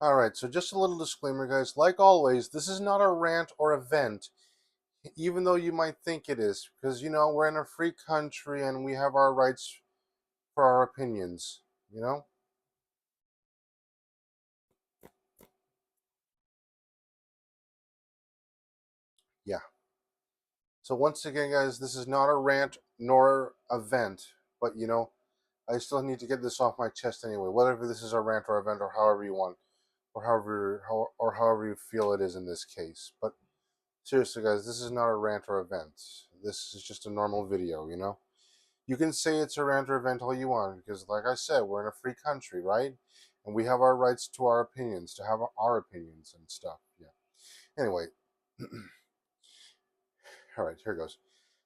Alright, so just a little disclaimer, guys. Like always, this is not a rant or event, even though you might think it is, because, we're in a free country and we have our rights for our opinions, you know? Yeah. So, once again, guys, this is not a rant nor event, but, I still need to get this off my chest anyway, whether this is a rant or event or however you want, or however you feel it is in this case. But seriously, guys, this is not a rant or event. This is just a normal video. You can say it's a rant or event all you want because, like I said, we're in a free country, right? And we have our rights to our opinions, to have our opinions and stuff. Yeah. Anyway, all right, here goes.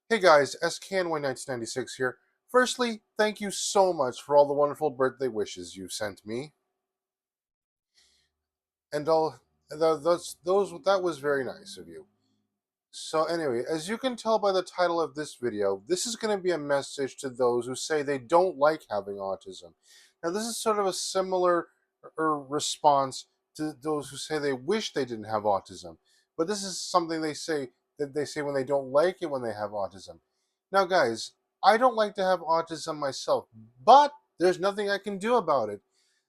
Hey guys, SKNY1996 here. Firstly, thank you so much for all the wonderful birthday wishes you sent me, and all those that was very nice of you. So anyway, as you can tell by the title of this video, this is going to be a message to those who say they don't like having autism. Now this is sort of a similar response to those who say they wish they didn't have autism. But this is something they say when they don't like it when they have autism. Now guys, I don't like to have autism myself, but there's nothing I can do about it.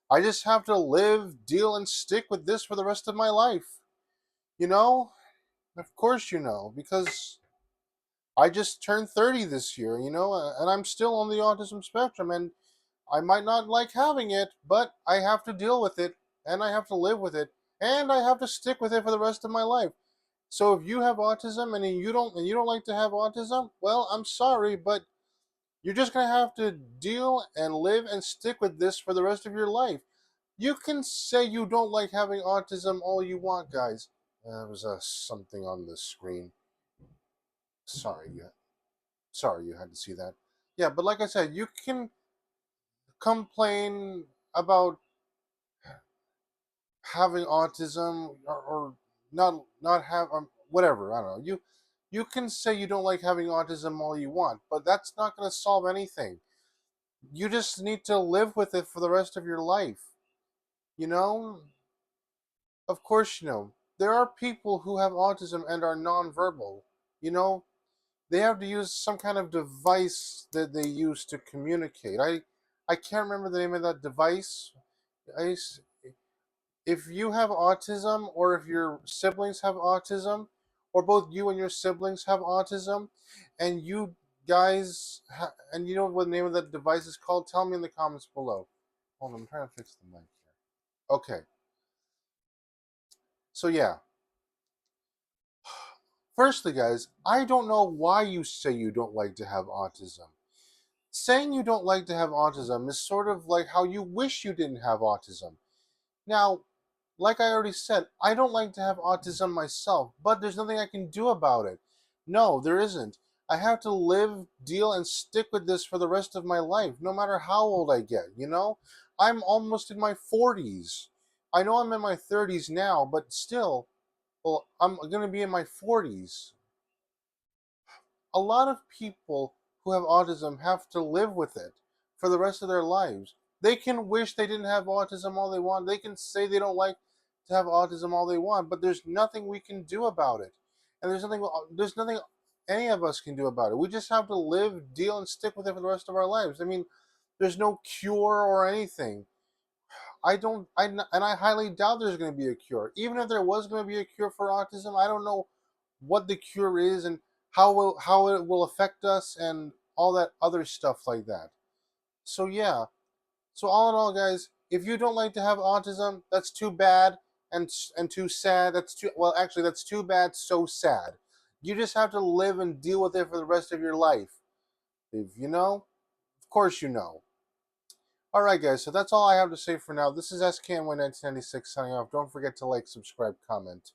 I just have to live, deal, and stick with this for the rest of my life. You know? Of course you know, because I just turned 30 this year, and I'm still on the autism spectrum, and I might not like having it, but I have to deal with it, and I have to live with it, and I have to stick with it for the rest of my life. So if you have autism and you don't like to have autism, well, I'm sorry, but you're just gonna have to deal and live and stick with this for the rest of your life. You can say you don't like having autism all you want, guys. There was something on the screen. Sorry, you had to see that. Yeah, but like I said, you can complain about having autism or not have whatever. I don't know. You can say you don't like having autism all you want, but that's not going to solve anything. You just need to live with it for the rest of your life. You know, of course, there are people who have autism and are nonverbal. You know, they have to use some kind of device that they use to communicate. I can't remember the name of that device. I, if you have autism, or if your siblings have autism, or both you and your siblings have autism, and you guys and you know what the name of that device is called, tell me in the comments below. Hold on, I'm trying to fix the mic here. Okay, so yeah. Firstly, guys, I don't know why you say you don't like to have autism. Saying you don't like to have autism is sort of like how you wish you didn't have autism. Now, like I already said, I don't like to have autism myself, but there's nothing I can do about it. No, there isn't. I have to live, deal, and stick with this for the rest of my life, no matter how old I get. I'm almost in my 40s. I know I'm in my 30s now, but still, well, I'm going to be in my 40s. A lot of people who have autism have to live with it for the rest of their lives. They can wish they didn't have autism all they want. They can say they don't like to have autism all they want, but there's nothing we can do about it. And there's nothing any of us can do about it. We just have to live, deal, and stick with it for the rest of our lives. I mean, there's no cure or anything. I don't I and I highly doubt there's going to be a cure. Even if there was going to be a cure for autism, I don't know what the cure is and how it will affect us and all that other stuff like that. So yeah. So all in all, guys, if you don't like to have autism, that's too bad and too sad. That's too bad, so sad. You just have to live and deal with it for the rest of your life. If you know, of course you know. Alright guys, so that's all I have to say for now. This is SKN1996 signing off. Don't forget to like, subscribe, comment.